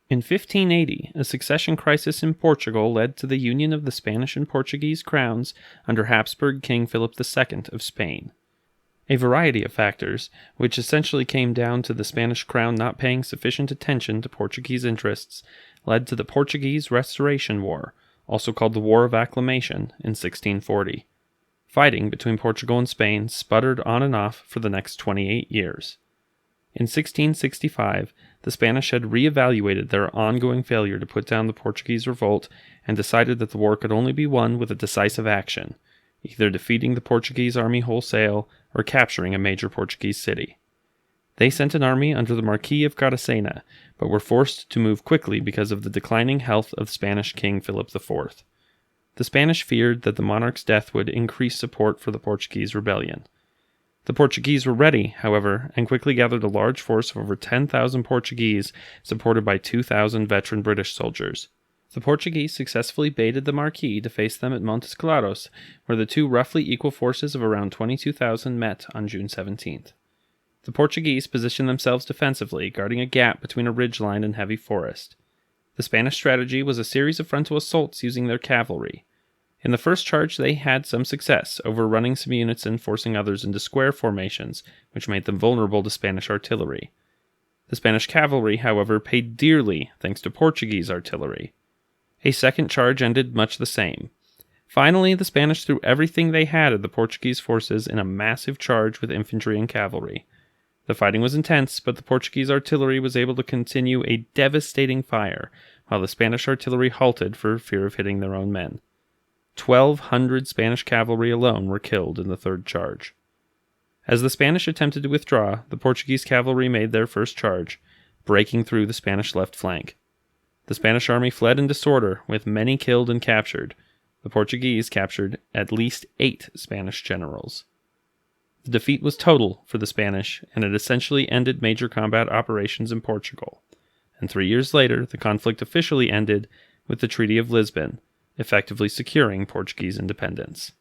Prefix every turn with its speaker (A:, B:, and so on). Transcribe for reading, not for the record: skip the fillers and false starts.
A: In 1580, a succession crisis in Portugal led to the union of the Spanish and Portuguese crowns under Habsburg King Philip II of Spain. A variety of factors, which essentially came down to the Spanish crown not paying sufficient attention to Portuguese interests, led to the Portuguese Restoration War, also called the War of Acclamation, in 1640. Fighting between Portugal and Spain sputtered on and off for the next 28 years. In 1665, the Spanish had re-evaluated their ongoing failure to put down the Portuguese revolt and decided that the war could only be won with a decisive action, either defeating the Portuguese army wholesale or capturing a major Portuguese city. They sent an army under the Marquis of Cartagena, but were forced to move quickly because of the declining health of Spanish King Philip IV. The Spanish feared that the monarch's death would increase support for the Portuguese rebellion. The Portuguese were ready, however, and quickly gathered a large force of over 10,000 Portuguese, supported by 2,000 veteran British soldiers. The Portuguese successfully baited the Marquis to face them at Montes Claros, where the two roughly equal forces of around 22,000 met on June 17th. The Portuguese positioned themselves defensively, guarding a gap between a ridgeline and heavy forest. The Spanish strategy was a series of frontal assaults using their cavalry. In the first charge, they had some success, overrunning some units and forcing others into square formations, which made them vulnerable to Spanish artillery. The Spanish cavalry, however, paid dearly thanks to Portuguese artillery. A second charge ended much the same. Finally, the Spanish threw everything they had at the Portuguese forces in a massive charge with infantry and cavalry. The fighting was intense, but the Portuguese artillery was able to continue a devastating fire, while the Spanish artillery halted for fear of hitting their own men. 1,200 Spanish cavalry alone were killed in the third charge. As the Spanish attempted to withdraw, the Portuguese cavalry made their first charge, breaking through the Spanish left flank. The Spanish army fled in disorder, with many killed and captured. The Portuguese captured at least 8 Spanish generals. The defeat was total for the Spanish, and it essentially ended major combat operations in Portugal. And 3 years later, the conflict officially ended with the Treaty of Lisbon, effectively securing Portuguese independence.